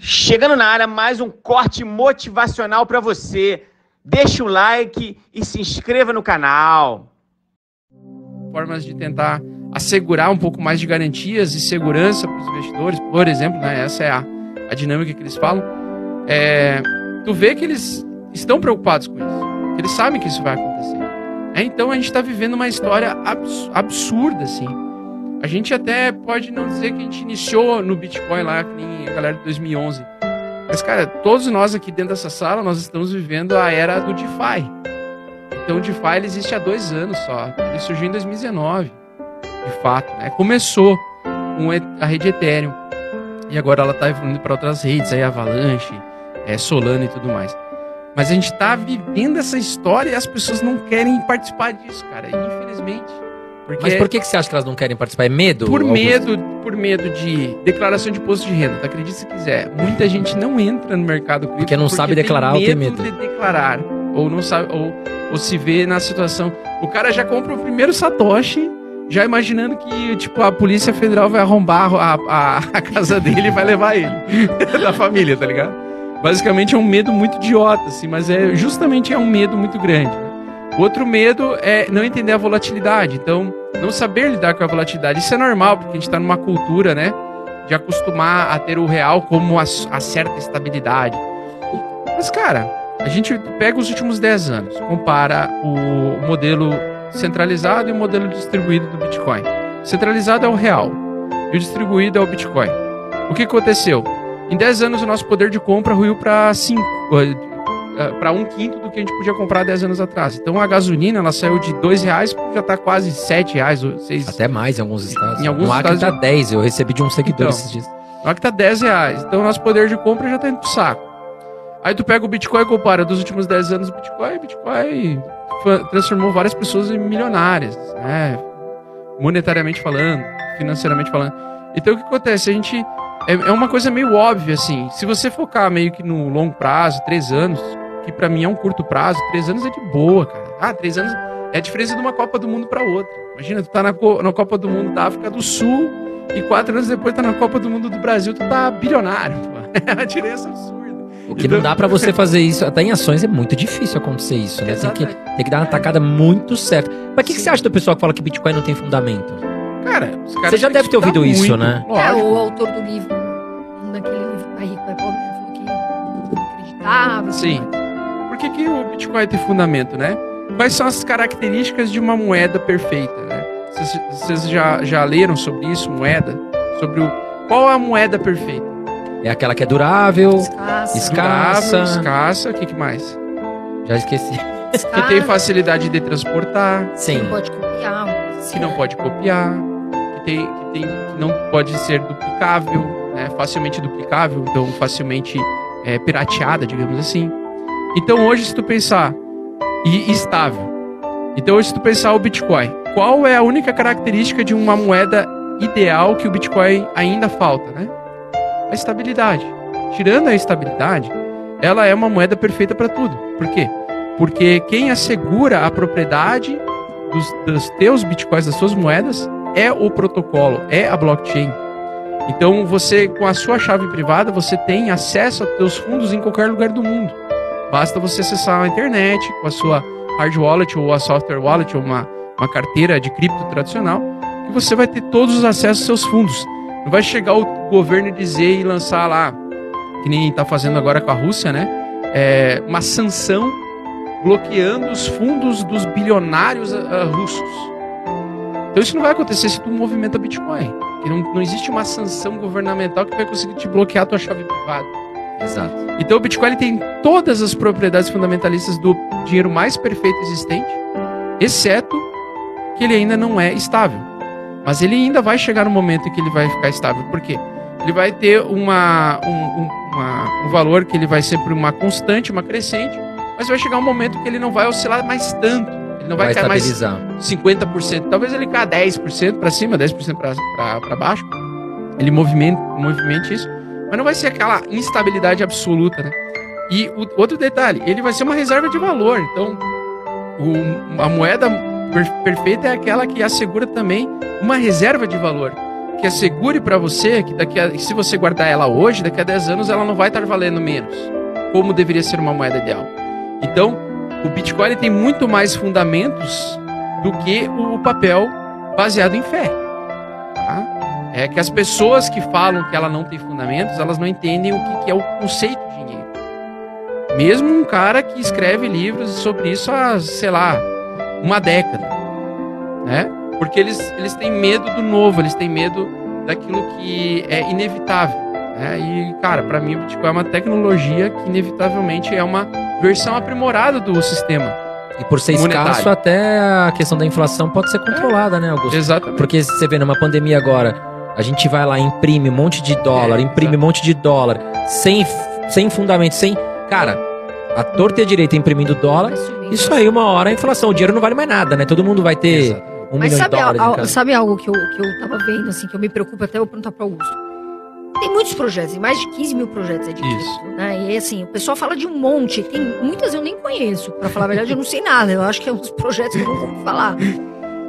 Chegando na área, mais um corte motivacional para você. Deixa o like e se inscreva no canal. Formas de tentar assegurar um pouco mais de garantias e segurança para os investidores, por exemplo, né? Essa é a dinâmica que eles falam. Tu vê que eles estão preocupados com isso, que eles sabem que isso vai acontecer. Então a gente está vivendo uma história absurda, assim. A gente até pode não dizer que a gente iniciou no Bitcoin lá, que nem a galera de 2011. Mas, cara, todos nós aqui dentro dessa sala, nós estamos vivendo a era do DeFi. Então o DeFi ele existe há 2 anos só. Ele surgiu em 2019, de fato, né? Começou com a rede Ethereum. E agora ela está evoluindo para outras redes, aí Avalanche, Solana e tudo mais. Mas a gente está vivendo essa história e as pessoas não querem participar disso, cara. Infelizmente. Mas por que você acha que elas não querem participar? É medo? Por medo de declaração de imposto de renda. Tu acredita se quiser. Muita gente não entra no mercado cripto porque não sabe declarar ou tem medo de declarar. Ou não sabe, ou se vê na situação. O cara já compra o primeiro Satoshi, já imaginando que tipo, a Polícia Federal vai arrombar a casa dele e vai levar ele. Da família, tá ligado? Basicamente é um medo muito idiota, assim, mas justamente é um medo muito grande. Né? Outro medo é não entender a volatilidade. Então, não saber lidar com a volatilidade. Isso é normal, porque a gente está numa cultura, né, de acostumar a ter o real como a certa estabilidade. Mas, cara, a gente pega os últimos 10 anos, compara o modelo centralizado e o modelo distribuído do Bitcoin. Centralizado é o real e o distribuído é o Bitcoin. O que aconteceu? Em 10 anos, o nosso poder de compra ruiu para 1/5 do que a gente podia comprar 10 anos atrás. Então, a gasolina ela saiu de R$2, já está quase R$7 ou 6. Até mais em alguns estados. Em alguns no Acre estados está 10, eu recebi de um seguidor então, esses dias. No Acre está R$10. Então, o nosso poder de compra já está indo pro saco. Aí tu pega o Bitcoin e compara dos últimos 10 anos o Bitcoin transformou várias pessoas em milionárias, né? Monetariamente falando, financeiramente falando. Então, o que acontece? A gente... É uma coisa meio óbvia, assim. Se você focar meio que no longo prazo, 3 anos, que pra mim é um curto prazo, 3 anos é de boa, cara. 3 anos é a diferença de uma Copa do Mundo pra outra. Imagina, tu tá na Copa do Mundo da África do Sul e 4 anos depois tá na Copa do Mundo do Brasil, tu tá bilionário, pô. É uma diferença absurda. O que não dá pra você fazer isso, até em ações é muito difícil acontecer isso, né? Tem que dar uma tacada muito certa. Mas o que você acha do pessoal que fala que Bitcoin não tem fundamento? Cara, você já deve ter ouvido isso, né? O autor do livro, daquele livro Pai Rico, Pai Pobre, falou que não acreditava. Sim. Por que o Bitcoin tem fundamento, né? Quais são as características de uma moeda perfeita, né? Vocês já leram sobre isso, moeda? Sobre qual é a moeda perfeita? É aquela que é durável, escassa. O que mais? Já esqueci. Que tem facilidade de transportar. Sim. Que não pode copiar. Que não pode copiar. Que não pode ser duplicável, né? Facilmente duplicável, então facilmente pirateada, digamos assim. Então hoje, se tu pensar... E estável. Então hoje, se tu pensar o Bitcoin, qual é a única característica de uma moeda ideal que o Bitcoin ainda falta, né? A estabilidade. Tirando a estabilidade, ela é uma moeda perfeita para tudo. Por quê? Porque quem assegura a propriedade dos teus bitcoins, das suas moedas, é o protocolo, é a blockchain. Então você, com a sua chave privada, você tem acesso aos teus fundos em qualquer lugar do mundo. Basta você acessar a internet com a sua hard wallet ou a software wallet ou uma carteira de cripto tradicional, que você vai ter todos os acessos aos seus fundos. Não vai chegar o governo dizer e lançar lá, que nem está fazendo agora com a Rússia, né? Uma sanção bloqueando os fundos dos bilionários russos. Então isso não vai acontecer se tu movimenta Bitcoin. Porque não existe uma sanção governamental que vai conseguir te bloquear a tua chave privada. Exato. Então o Bitcoin ele tem todas as propriedades fundamentalistas do dinheiro mais perfeito existente, exceto que ele ainda não é estável. Mas ele ainda vai chegar no momento em que ele vai ficar estável. Por quê? Ele vai ter um valor que ele vai ser por uma constante, uma crescente, mas vai chegar um momento que ele não vai oscilar mais tanto. Ele não vai cair mais 50%. Talvez ele caia 10% para cima, 10% para baixo. Ele movimente isso. Mas não vai ser aquela instabilidade absoluta, né? E o outro detalhe, ele vai ser uma reserva de valor. Então, a moeda perfeita é aquela que assegura também uma reserva de valor. que assegure para você que se você guardar ela hoje, daqui a 10 anos ela não vai estar valendo menos, como deveria ser uma moeda ideal. Então, o Bitcoin tem muito mais fundamentos do que o papel baseado em fé. Tá? É que as pessoas que falam que ela não tem fundamentos, elas não entendem o que é o conceito de dinheiro. Mesmo um cara que escreve livros sobre isso há, sei lá, uma década, né? Porque eles têm medo do novo, eles têm medo daquilo que é inevitável, né? E, cara, para mim o Bitcoin é uma tecnologia que inevitavelmente é uma versão aprimorada do sistema. E por ser monetário. escasso, até a questão da inflação pode ser controlada, né, Augusto? Exatamente. Porque você vê numa pandemia agora, a gente vai lá, imprime um monte de dólar, imprime um monte de dólar, sem fundamento, sem... Cara, a torta e a direita imprimindo dólar, isso aí uma hora a inflação, o dinheiro não vale mais nada, né? Todo mundo vai ter $1 milhão de dólares em casa. Sabe algo que eu tava vendo, assim, que eu me preocupo, até vou perguntar pro Augusto. Tem muitos projetos, tem mais de 15 mil projetos de cripto, né? E assim, o pessoal fala de um monte, tem muitas eu nem conheço, pra falar a verdade eu não sei nada, eu acho que é uns projetos que eu não vou falar.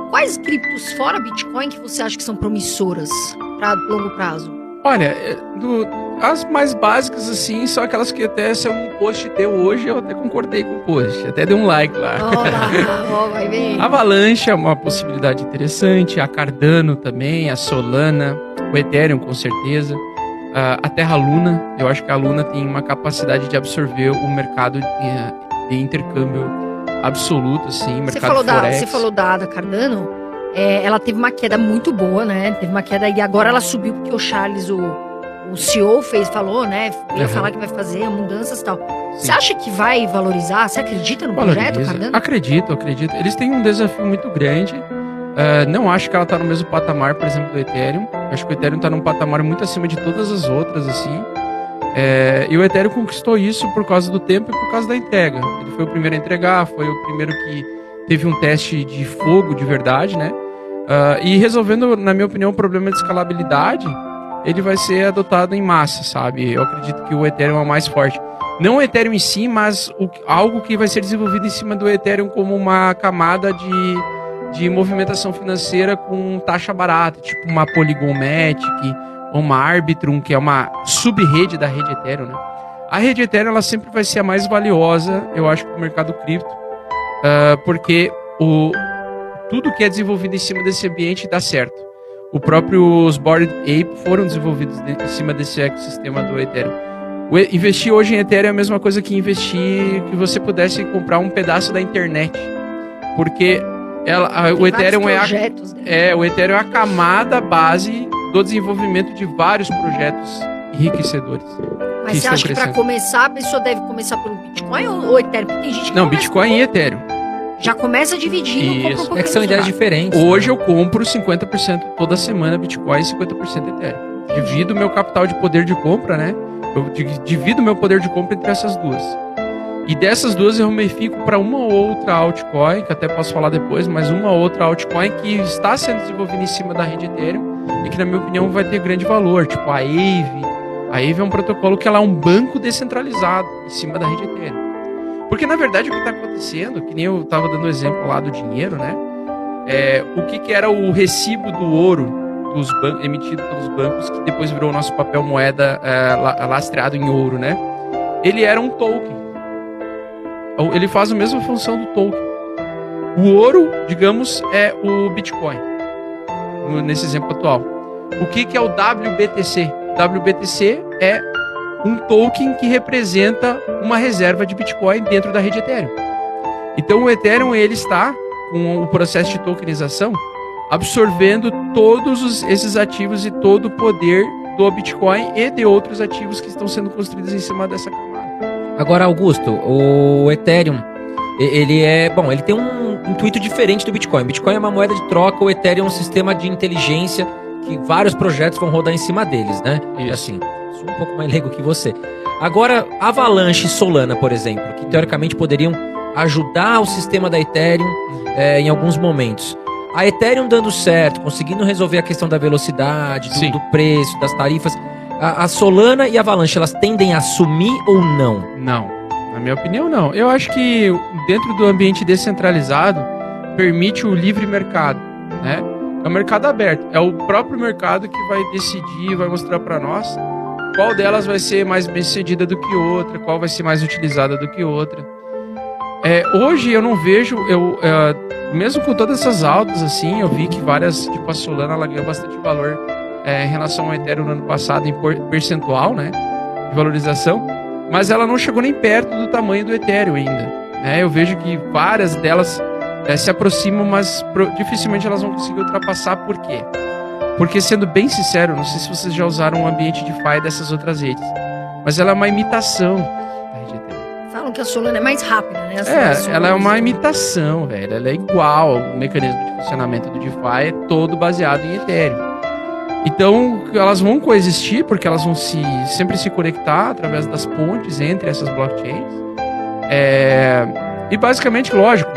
Quais criptos fora Bitcoin que você acha que são promissoras para longo prazo? Olha, as mais básicas, assim, são aquelas que até se um post teu hoje, eu até concordei com o post, até dei um like lá. Vai bem. A Avalanche é uma possibilidade interessante, a Cardano também, a Solana, o Ethereum com certeza, a Terra Luna, eu acho que a Luna tem uma capacidade de absorver o mercado de intercâmbio absoluto, assim, mercado forex. Você falou da Cardano, ela teve uma queda muito boa, né? Teve uma queda e agora ela subiu porque o Charles, o CEO, falou, né? Ia falar que vai fazer mudanças e tal. Sim. Você acha que vai valorizar? Você acredita no projeto, Cardano? Acredito. Eles têm um desafio muito grande. Não acho que ela está no mesmo patamar, por exemplo, do Ethereum. Acho que o Ethereum está num patamar muito acima de todas as outras, assim. E o Ethereum conquistou isso por causa do tempo e por causa da entrega. Ele foi o primeiro a entregar, foi o primeiro que teve um teste de fogo de verdade, né? E resolvendo, na minha opinião, o problema de escalabilidade, ele vai ser adotado em massa, sabe? Eu acredito que o Ethereum é o mais forte. Não o Ethereum em si, mas algo que vai ser desenvolvido em cima do Ethereum como uma camada de movimentação financeira com taxa barata, tipo uma Polygon Matic ou uma Arbitrum, que é uma sub-rede da rede Ethereum, né? A rede Ethereum ela sempre vai ser a mais valiosa, eu acho, para o mercado cripto, porque tudo que é desenvolvido em cima desse ambiente dá certo. O próprio Bored Ape foram desenvolvidos em cima desse ecossistema do Ethereum. Investir hoje em Ethereum é a mesma coisa que investir que você pudesse comprar um pedaço da internet, porque o Ethereum o Ethereum é a camada base do desenvolvimento de vários projetos enriquecedores. Mas você acha que para começar a pessoa deve começar pelo Bitcoin ou Ethereum? Porque tem gente que Bitcoin e Ethereum. Já começa dividindo. Isso. É que são ideias diferentes. Hoje eu compro 50% toda semana Bitcoin e 50% Ethereum. Divido meu capital de poder de compra, né? Eu divido meu poder de compra entre essas duas. E dessas duas eu me fico para uma outra altcoin, que até posso falar depois, mas uma outra altcoin que está sendo desenvolvida em cima da rede Ethereum e que, na minha opinião, vai ter grande valor. Tipo a Aave. A Aave é um protocolo que ela é um banco descentralizado em cima da rede Ethereum. Porque, na verdade, o que está acontecendo, que nem eu estava dando o exemplo lá do dinheiro, né? O que era o recibo do ouro emitido pelos bancos, que depois virou o nosso papel moeda lastreado em ouro, né? Ele era um token. Ele faz a mesma função do token. O ouro, digamos, é o Bitcoin, nesse exemplo atual. O que é o WBTC? WBTC é um token que representa uma reserva de Bitcoin dentro da rede Ethereum. Então o Ethereum ele está com o processo de tokenização absorvendo todos esses ativos e todo o poder do Bitcoin e de outros ativos que estão sendo construídos em cima dessa camada. Agora, Augusto, o Ethereum, ele tem um intuito diferente do Bitcoin. O Bitcoin é uma moeda de troca, o Ethereum é um sistema de inteligência que vários projetos vão rodar em cima deles, né? Isso. Assim, sou um pouco mais leigo que você. Agora, Avalanche e Solana, por exemplo, que teoricamente poderiam ajudar o sistema da Ethereum em alguns momentos. A Ethereum dando certo, conseguindo resolver a questão da velocidade, do preço, das tarifas. A Solana e a Avalanche, elas tendem a sumir ou não? Não. Na minha opinião, não. Eu acho que dentro do ambiente descentralizado, permite o livre mercado, né? É um mercado aberto. É o próprio mercado que vai decidir, vai mostrar para nós qual delas vai ser mais bem sucedida do que outra, qual vai ser mais utilizada do que outra. Hoje eu não vejo, mesmo com todas essas altas, assim, eu vi que várias, tipo a Solana, ela ganhou bastante valor em relação ao Ethereum no ano passado, em percentual, né, de valorização, mas ela não chegou nem perto do tamanho do Ethereum ainda. Eu vejo que várias delas se aproximam, mas dificilmente elas vão conseguir ultrapassar. Por quê? Porque, sendo bem sincero, não sei se vocês já usaram o ambiente DeFi dessas outras redes, mas ela é uma imitação da rede Ethereum. Falam que a Solana é mais rápida, né? Ela é uma imitação, velho. Ela é igual. O mecanismo de funcionamento do DeFi é todo baseado em Ethereum. Então, elas vão coexistir, porque elas vão sempre se conectar através das pontes entre essas blockchains. E basicamente, lógico,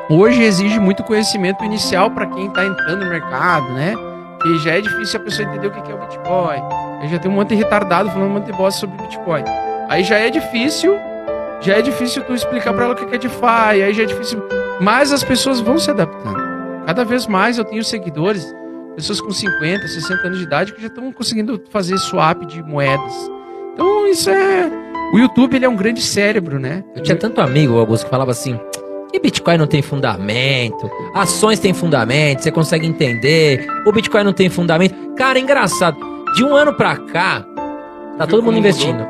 hoje exige muito conhecimento inicial para quem está entrando no mercado, né? Que já é difícil a pessoa entender o que é o Bitcoin. Aí já tem um monte de retardado falando um monte de bosta sobre Bitcoin. Aí já é difícil tu explicar para ela o que é DeFi, aí já é difícil. Mas as pessoas vão se adaptando. Cada vez mais eu tenho seguidores, pessoas com 50, 60 anos de idade, que já estão conseguindo fazer swap de moedas. Então isso o YouTube, ele é um grande cérebro, né? Eu tinha tanto amigo, Augusto, que falava assim: que Bitcoin não tem fundamento, ações têm fundamento, você consegue entender, o Bitcoin não tem fundamento. Cara, é engraçado, de um ano pra cá, tá todo mundo investindo.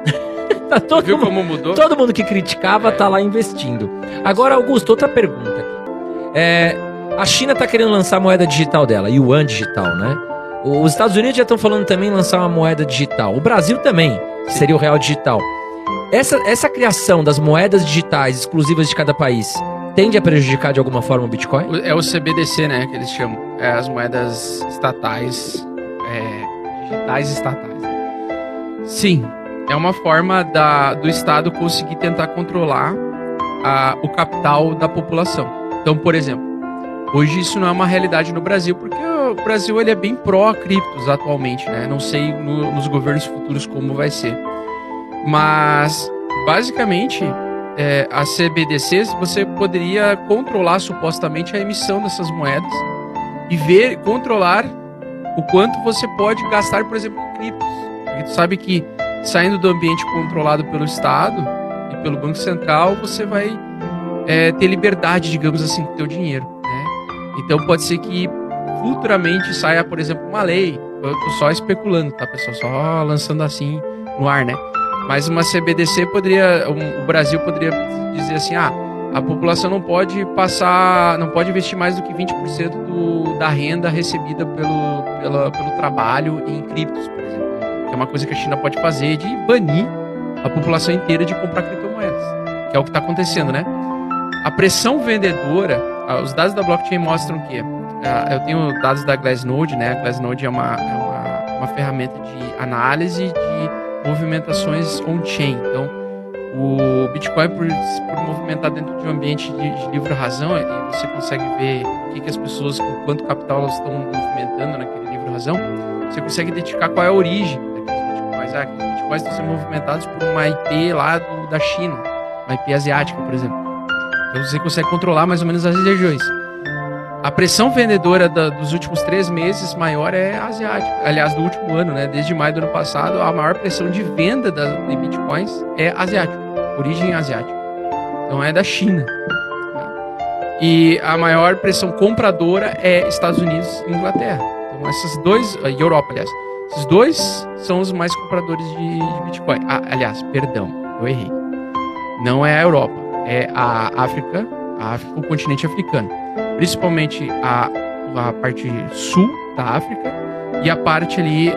Tá Viu como mudou? Todo mundo que criticava tá lá investindo. Agora, Augusto, outra pergunta aqui. A China tá querendo lançar a moeda digital dela, Yuan digital, né? Os Estados Unidos já estão falando também em lançar uma moeda digital. O Brasil também, que seria o real digital. Essa criação das moedas digitais exclusivas de cada país tende a prejudicar de alguma forma o Bitcoin? É o CBDC, né, que eles chamam. As moedas estatais, digitais estatais. Sim, é uma forma do Estado conseguir tentar controlar o capital da população. Então, por exemplo, hoje isso não é uma realidade no Brasil, porque o Brasil ele é bem pró-criptos atualmente, né? Não sei nos governos futuros como vai ser. Mas, basicamente, a CBDC, você poderia controlar supostamente a emissão dessas moedas e controlar o quanto você pode gastar, por exemplo, em criptos. Porque tu sabe que, saindo do ambiente controlado pelo Estado e pelo Banco Central, você vai ter liberdade, digamos assim, com o teu dinheiro, né? Então pode ser que futuramente saia, por exemplo, uma lei. Eu tô só especulando, tá, pessoal? Só lançando assim no ar, né? Mas uma CBDC o Brasil poderia dizer assim, a população não pode investir mais do que 20% da renda recebida pelo trabalho em criptos, por exemplo. Que é uma coisa que a China pode fazer, de banir a população inteira de comprar criptomoedas. Que é o que está acontecendo, né? A pressão vendedora, os dados da blockchain mostram que eu tenho dados da Glassnode, né? A Glassnode é uma ferramenta de análise de movimentações on-chain. Então, o Bitcoin, por movimentar dentro de um ambiente de livre razão, e você consegue ver o que as pessoas, com quanto capital elas estão movimentando naquele livre razão, você consegue identificar qual é a origem daqueles Bitcoins. Aqueles Bitcoins estão sendo movimentados por uma IP lá da China, uma IP asiática, por exemplo. Então você consegue controlar mais ou menos as regiões. A pressão vendedora dos últimos 3 meses maior é asiática. Aliás, do último ano, né? Desde maio do ano passado, a maior pressão de venda de bitcoins é asiática. Origem asiática. Então é da China. E a maior pressão compradora é Estados Unidos e Inglaterra. Então esses dois... E Europa, aliás. Esses dois são os mais compradores de bitcoin. Aliás, perdão. Eu errei. Não é a Europa. É a África. O continente africano. Principalmente a parte sul da África e a parte ali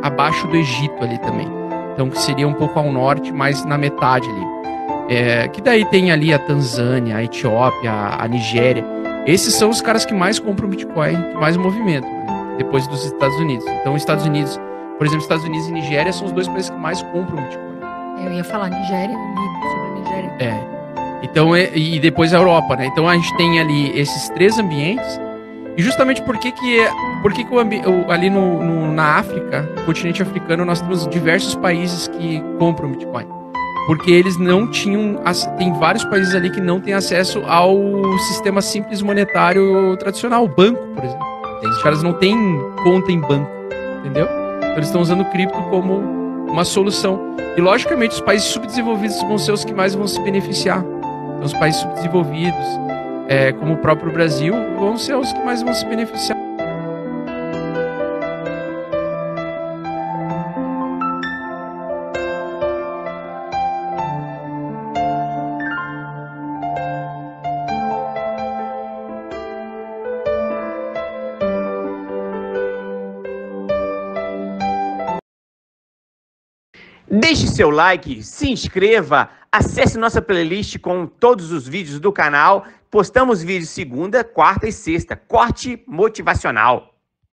abaixo do Egito ali também. Então que seria um pouco ao norte, mas na metade ali. Que daí tem ali a Tanzânia, a Etiópia, a Nigéria. Esses são os caras que mais compram Bitcoin, que mais movimentam, né? Depois dos Estados Unidos. Então Estados Unidos, por exemplo, Estados Unidos e Nigéria são os 2 países que mais compram Bitcoin. Eu ia falar Nigéria, sobre a Nigéria. Então, e depois a Europa, né? Então a gente tem ali esses 3 ambientes. E justamente por que ali na África, no continente africano, nós temos diversos países que compram Bitcoin. Porque eles não tinham... Tem vários países ali que não têm acesso ao sistema simples monetário tradicional, o banco, por exemplo. Entendi. Os caras não têm conta em banco, entendeu? Então eles estão usando cripto como uma solução. E logicamente os países subdesenvolvidos vão ser os que mais vão se beneficiar. Então os países subdesenvolvidos, como o próprio Brasil, vão ser os que mais vão se beneficiar. Deixe seu like, se inscreva, acesse nossa playlist com todos os vídeos do canal. Postamos vídeos segunda, quarta e sexta. Corte motivacional.